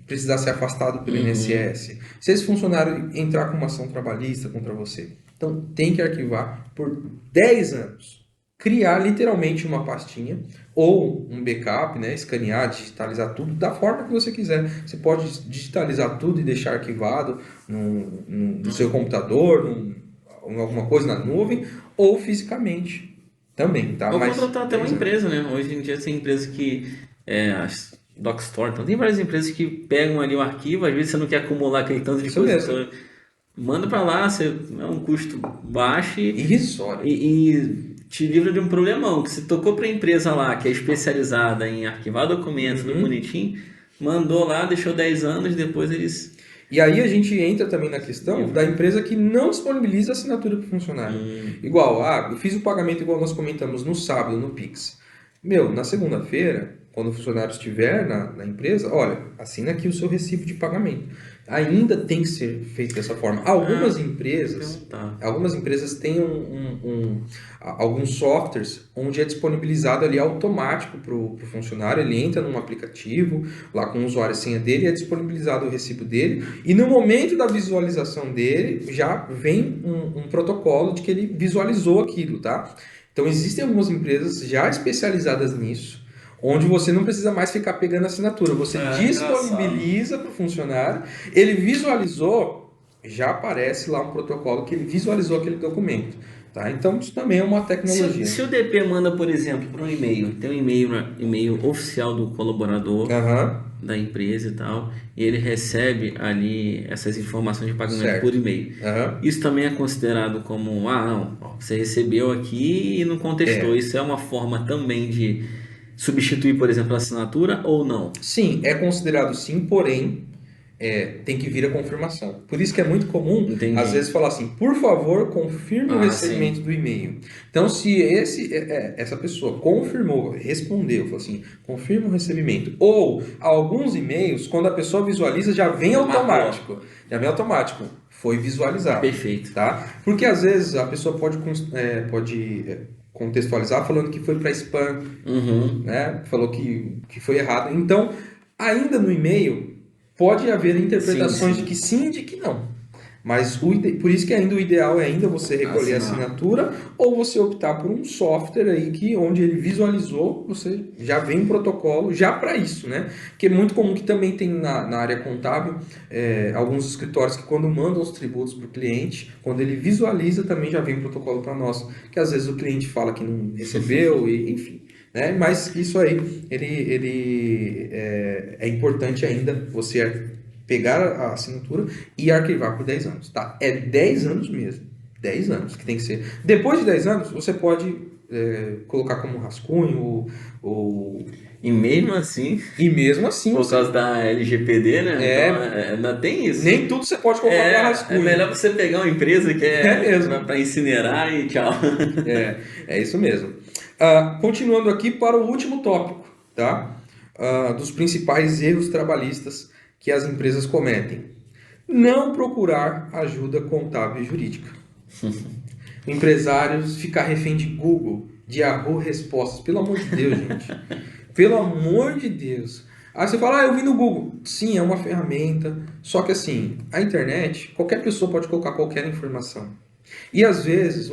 precisar ser afastado pelo Uhum. INSS, se esse funcionário entrar com uma ação trabalhista contra você, então tem que arquivar por 10 anos. Criar literalmente uma pastinha ou um backup, né? Escanear, digitalizar tudo da forma que você quiser. Você pode digitalizar tudo e deixar arquivado no seu computador, em alguma coisa na nuvem, ou fisicamente também, tá? Ou Mas contratar até uma 10 anos. empresa, né? Hoje em dia tem empresas que. As Dockstore, então tem várias empresas que pegam ali o arquivo, às vezes você não quer acumular aquele tanto de Isso coisa, mesmo. então manda para lá, é um custo baixo Irrisório. e te livra de um problemão, que você tocou para a empresa lá, que é especializada em arquivar documentos, tudo Uhum. bonitinho, mandou lá, deixou 10 anos, depois eles E aí a gente entra também na questão da livram. empresa que não disponibiliza assinatura para o funcionário. Igual, eu fiz o pagamento igual nós comentamos no sábado, no Pix. Meu, na segunda-feira, quando o funcionário estiver na empresa, olha, assina aqui o seu recibo de pagamento. Ainda tem que ser feito dessa forma. Ah, vou perguntar. Algumas empresas têm alguns softwares onde é disponibilizado ali automático para o funcionário. Ele entra num aplicativo, lá com o usuário e senha dele, é disponibilizado o recibo dele, e no momento da visualização dele, já vem um protocolo de que ele visualizou aquilo, tá? Então, existem algumas empresas já especializadas nisso, onde você não precisa mais ficar pegando assinatura. Você É engraçado. disponibiliza para o funcionário, ele visualizou, já aparece lá um protocolo que ele visualizou aquele documento. Tá? Então, isso também é uma tecnologia. Se o DP manda, por exemplo, para um e-mail, tem um e-mail, e-mail oficial do colaborador Aham, da empresa e tal, e ele recebe ali essas informações de pagamento por certo. e-mail. Aham. Isso também é considerado como, não, ó, você recebeu aqui e não contestou. É. Isso é uma forma também de substituir, por exemplo, a assinatura ou não? Sim, é considerado sim, porém tem que vir a confirmação. Por isso que é muito comum, às vezes, Entendi. falar assim, por favor, confirme o Ah, recebimento sim. do e-mail. Então, se essa pessoa confirmou, respondeu, falou assim, confirma o recebimento, ou alguns e-mails, quando a pessoa visualiza, já vem Já marcou. automático. Já vem automático. Foi visualizado, Perfeito. tá? Porque às vezes a pessoa pode contextualizar falando que foi para spam, Uhum. né? Falou que foi errado. Então, ainda no e-mail, pode haver Sim, interpretações de que sim. sim e de que não. Mas por isso que ainda o ideal é ainda você recolher a Assinar. assinatura ou você optar por um software aí que onde ele visualizou, você já vem um protocolo já para isso, né? Que é muito comum que também tem na área contábil alguns escritórios que quando mandam os tributos para o cliente, quando ele visualiza também já vem um protocolo para nós, que às vezes o cliente fala que não recebeu e enfim. Né? Mas isso aí, ele é importante ainda você pegar a assinatura e arquivar por 10 anos, tá? É 10 anos mesmo. 10 anos que tem que ser. Depois de 10 anos, você pode colocar como rascunho E mesmo assim, e mesmo assim por você causa da LGPD, né? Então é ainda tem isso. nem tudo você pode colocar para É melhor rascunho. você pegar uma empresa que É é mesmo. para incinerar e tchau. É isso mesmo. Continuando aqui para o último tópico, tá? Dos principais erros trabalhistas que as empresas cometem. Não procurar ajuda contábil e jurídica. Empresários ficar refém de Google, de Yahoo Respostas. Pelo amor de Deus, gente. Pelo amor de Deus. Aí você fala, eu vi no Google. Sim, é uma ferramenta. Só que assim, a internet, qualquer pessoa pode colocar qualquer informação. E às vezes,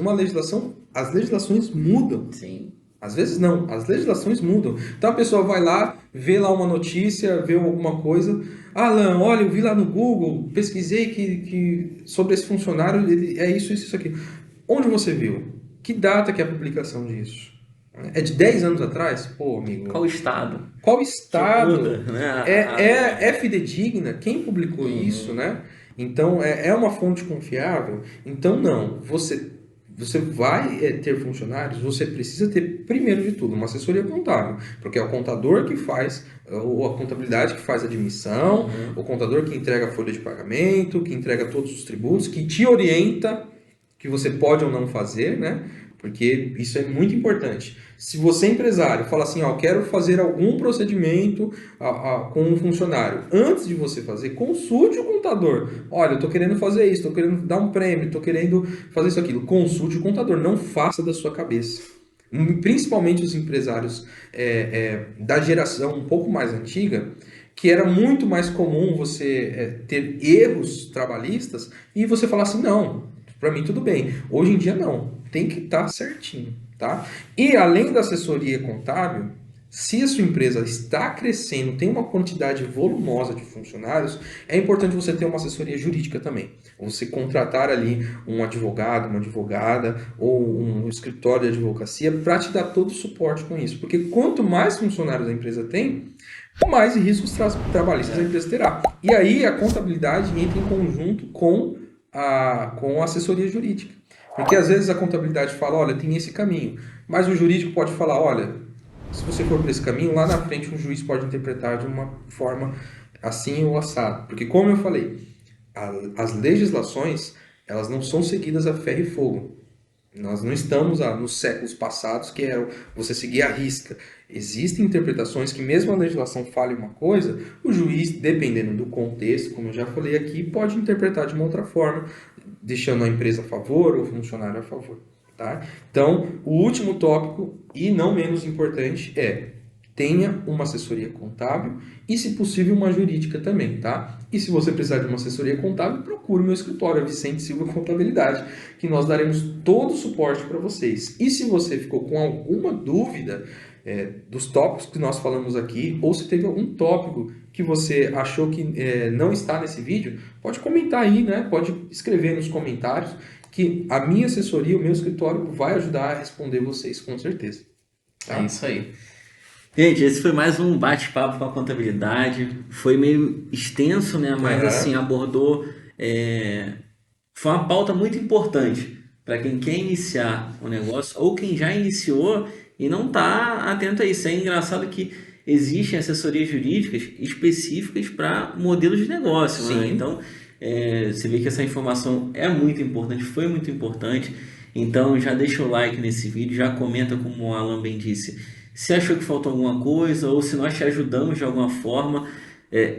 as legislações mudam. Sim. Às vezes não, as legislações mudam. Então a pessoa vai lá, vê lá uma notícia, vê alguma coisa. Alan, olha, eu vi lá no Google, pesquisei que sobre esse funcionário, ele é isso aqui. Onde você viu? Que data que é a publicação disso? É de 10 anos atrás? Pô, Qual amigo, o estado qual que muda, estado? né? É fidedigna? Quem publicou isso, Uhum. né? Então, é uma fonte confiável? Então, não. Você vai ter funcionários, você precisa ter, primeiro de tudo, uma assessoria contábil, porque é o contador que faz, ou a contabilidade que faz a admissão, o contador que entrega a folha de pagamento, que entrega todos os tributos, que te orienta que você pode ou não fazer, né? Porque isso é muito importante. Se você é empresário, fala assim, ó, quero fazer algum procedimento com um funcionário, antes de você fazer, consulte o contador. Olha, eu estou querendo fazer isso, estou querendo dar um prêmio, estou querendo fazer isso, aquilo. Consulte o contador, não faça da sua cabeça. Principalmente os empresários da geração um pouco mais antiga, que era muito mais comum você ter erros trabalhistas e você falar assim, não, para mim tudo bem. Hoje em dia não, tem que estar certinho, tá? E além da assessoria contábil, se a sua empresa está crescendo, tem uma quantidade volumosa de funcionários, é importante você ter uma assessoria jurídica também. Você contratar ali um advogado, uma advogada ou um escritório de advocacia para te dar todo o suporte com isso. Porque quanto mais funcionários a empresa tem, mais riscos trabalhistas a empresa terá. E aí a contabilidade entra em conjunto com a assessoria jurídica. Porque às vezes a contabilidade fala, olha, tem esse caminho. Mas o jurídico pode falar, olha, se você for por esse caminho, lá na frente um juiz pode interpretar de uma forma assim ou assado. Porque como eu falei, as legislações, elas não são seguidas a ferro e fogo. Nós não estamos nos séculos passados que era você seguir à risca. Existem interpretações que mesmo a legislação fale uma coisa, o juiz, dependendo do contexto, como eu já falei aqui, pode interpretar de uma outra forma, deixando a empresa a favor ou o funcionário a favor. Tá? Então, o último tópico, e não menos importante, tenha uma assessoria contábil e, se possível, uma jurídica também, tá? E se você precisar de uma assessoria contábil, procure o meu escritório, Vicente Silva Contabilidade, que nós daremos todo o suporte para vocês. E se você ficou com alguma dúvida dos tópicos que nós falamos aqui, ou se teve algum tópico que você achou que não está nesse vídeo, pode comentar aí, né? Pode escrever nos comentários, que a minha assessoria, o meu escritório, vai ajudar a responder vocês com certeza. Tá? É isso aí. Gente, esse foi mais um bate-papo com a contabilidade. Foi meio extenso, né? Mas assim, abordou. Foi uma pauta muito importante para quem quer iniciar o negócio ou quem já iniciou e não está atento a isso. É engraçado que existem assessorias jurídicas específicas para modelos de negócio, né? Então, você vê que essa informação é muito importante, foi muito importante. Então, já deixa o like nesse vídeo, já comenta, como o Alan bem disse, se achou que faltou alguma coisa ou se nós te ajudamos de alguma forma.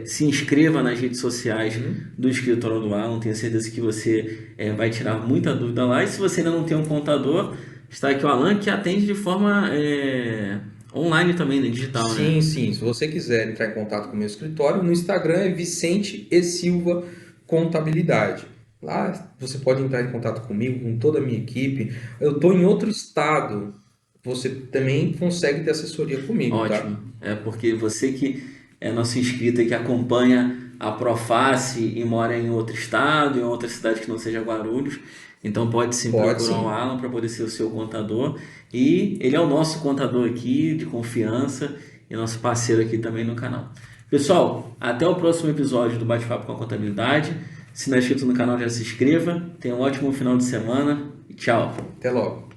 Se inscreva nas redes sociais do Escritório do Alan, tenho certeza que você vai tirar muita dúvida lá. E se você ainda não tem um contador, está aqui o Alan, que atende de forma online também, né? Digital, sim, né? Sim, se você quiser entrar em contato com o meu escritório, no Instagram é Vicente e Silva Contabilidade. Lá você pode entrar em contato comigo, com toda a minha equipe. Eu estou em outro estado, você também consegue ter assessoria comigo, Ótimo. tá? Porque você que é nosso inscrito e que acompanha a Proface e mora em outro estado, em outra cidade que não seja Guarulhos, então pode sim procurar o Alan para poder ser o seu contador. E ele é o nosso contador aqui, de confiança, e nosso parceiro aqui também no canal. Pessoal, até o próximo episódio do Bate-Papo com a Contabilidade. Se não é inscrito no canal, já se inscreva. Tenha um ótimo final de semana e tchau. Até logo.